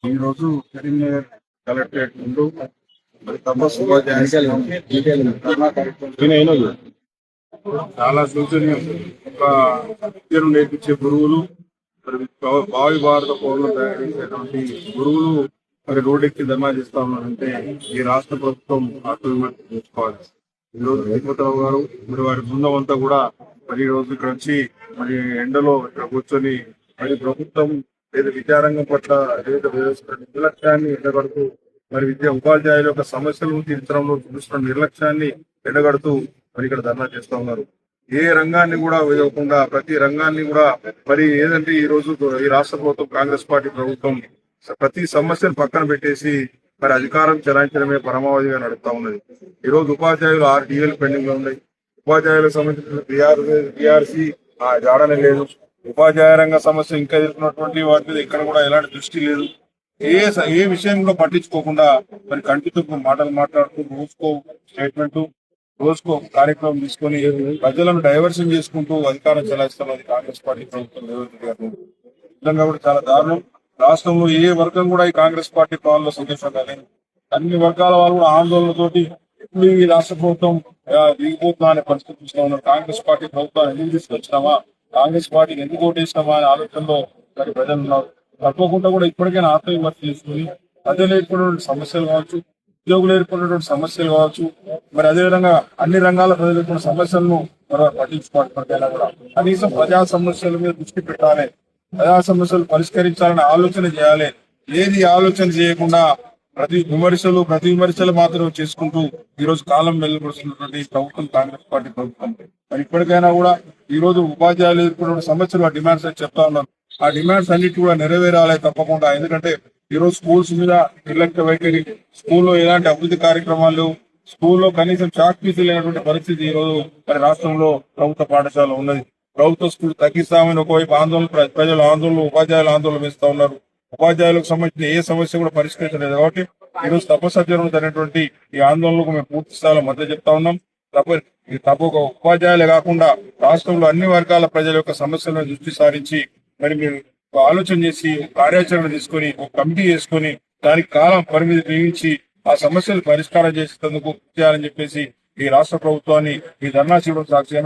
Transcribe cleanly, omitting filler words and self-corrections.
ఈ రోజు కరీంనగర్ కలెక్టరేట్ ముందు మరి తపస్సు చాలా శోచనీయం. ఒక విద్యను నేర్పించే గురువులు మరి భావి భారత పౌరులు తయారు చేసేటువంటి గురువులు మరి రోడ్డెక్కి ధర్నా చేస్తా ఉన్నారంటే ఈ రాష్ట్ర ప్రభుత్వం ఆత్మవిమర్శ చేసుకోవాలి. ఈ రోజు తిరుపతిరావు గారు మరి వారి బృందం అంతా కూడా మరి ఈ రోజు ఇక్కడ వచ్చి మరి ఎండలో ఇక్కడ కూర్చొని మరి ప్రభుత్వం లేదా విద్యారంగం పట్ల నిర్లక్ష్యాన్ని ఎండగడుతూ మరి ఉపాధ్యాయుల యొక్క సమస్యలను తీర్చడంలో చూపిస్తున్న నిర్లక్ష్యాన్ని ఎండగడుతూ మరి ఇక్కడ ధర్నా చేస్తా ఉన్నారు. ఏ రంగాన్ని కూడా వేయకుండా ప్రతి రంగాన్ని కూడా మరి ఏదంటే ఈ రోజు ఈ రాష్ట్ర ప్రభుత్వం కాంగ్రెస్ పార్టీ ప్రభుత్వం ప్రతి సమస్యను పక్కన పెట్టేసి మరి అధికారం చెలాయించడమే పరమావధిగా నడుపుతా ఉన్నది. ఈ రోజు ఉపాధ్యాయులు 6 DL పెండింగ్ లో ఉన్నాయి. ఉపాధ్యాయులకు సంబంధించిన BRC జాడనే లేదు. ఉపాధ్యాయ రంగ సమస్య ఇంకా ఎదుర్కొన్నటువంటి వాటి మీద ఇక్కడ కూడా ఎలాంటి దృష్టి లేదు. ఏ విషయం కూడా పట్టించుకోకుండా మరి కంటితో మాటలు మాట్లాడుతూ రోజుకో స్టేట్మెంట్ రోజుకో కార్యక్రమం తీసుకొని ప్రజలను డైవర్షన్ చేసుకుంటూ అధికారం చెలాయిస్తున్నది కాంగ్రెస్ పార్టీ ప్రభుత్వం రేవంత్ గారు. విధంగా కూడా చాలా దారుణం. రాష్ట్రంలో ఏ వర్గం కూడా ఈ కాంగ్రెస్ పార్టీ పాలనలో సంతోషంగా లేదు. అన్ని వర్గాల వాళ్ళు కూడా ఆందోళనతోటి ఎప్పుడు ఈ రాష్ట్ర ప్రభుత్వం దిగిపోతున్నా అనే పరిస్థితి చూస్తా ఉన్నారు. కాంగ్రెస్ పార్టీ ప్రభుత్వాన్ని ఎందుకు తీసుకొచ్చినామా, కాంగ్రెస్ పార్టీకి ఎందుకు ఓటేసినామా అనే ఆలోచనలో మరి ప్రజలు ఉన్నారు. తప్పకుండా కూడా ఇప్పటికైనా ఆత్మవిమర్శ చేసుకుని ప్రజలు ఏర్పడినటువంటి సమస్యలు కావచ్చు, ఉద్యోగులు ఏర్పడినటువంటి సమస్యలు కావచ్చు, మరి అదేవిధంగా అన్ని రంగాల ప్రజలు ఏర్పడిన సమస్యలను పట్టించుకోవడం కూడా కనీసం ప్రజా సమస్యల మీద దృష్టి పెట్టాలి, ప్రజా సమస్యలు పరిష్కరించాలని ఆలోచన చేయాలి. ఏది ఆలోచన చేయకుండా ప్రతి విమర్శలు మాత్రం చేసుకుంటూ ఈ రోజు కాలం వెళ్లబడుతున్నటువంటి ప్రభుత్వం కాంగ్రెస్ పార్టీ ప్రభుత్వం. మరి ఇప్పటికైనా కూడా ఈ రోజు ఉపాధ్యాయులు ఎదుర్కొన్న సమస్యలు ఆ డిమాండ్స్ అని చెప్తా ఉన్నారు. ఆ డిమాండ్స్ అన్నిటి కూడా నెరవేరాలి తప్పకుండా. ఎందుకంటే ఈ రోజు స్కూల్స్ మీద నిర్లక్ష్య వైఖరి, స్కూల్లో ఎలాంటి అభివృద్ధి కార్యక్రమాలు, స్కూల్లో కనీసం చాక్ ఫీజు లేనటువంటి పరిస్థితి ఈ రోజు మరి రాష్ట్రంలో ప్రభుత్వ పాఠశాల ఉన్నది. ప్రభుత్వ స్కూల్ తగ్గిస్తామని ఒకవైపు ప్రజలు ఆందోళన, ఉపాధ్యాయులు ఆందోళన వేస్తా ఉన్నారు. ఉపాధ్యాయులకు సంబంధించిన ఏ సమస్య కూడా పరిష్కరించలేదు. కాబట్టి ఈ రోజు తపస్సజ్జనం జరిగినటువంటి ఈ ఆందోళనకు మేము పూర్తి స్థాయిలో మద్దతు చెప్తా ఉన్నాం. తప్పక ఉపాధ్యాయులే కాకుండా రాష్ట్రంలో అన్ని వర్గాల ప్రజల యొక్క సమస్యలను దృష్టి సారించి మరి మీరు ఆలోచన చేసి కార్యాచరణ తీసుకొని ఒక కమిటీ చేసుకొని దానికి కాలం పరిమితి నియమించి ఆ సమస్యలు పరిష్కారం చేసేందుకు చేయాలని చెప్పేసి ఈ రాష్ట్ర ప్రభుత్వాన్ని ఈ ధర్నా చేయడం సాక్షిగా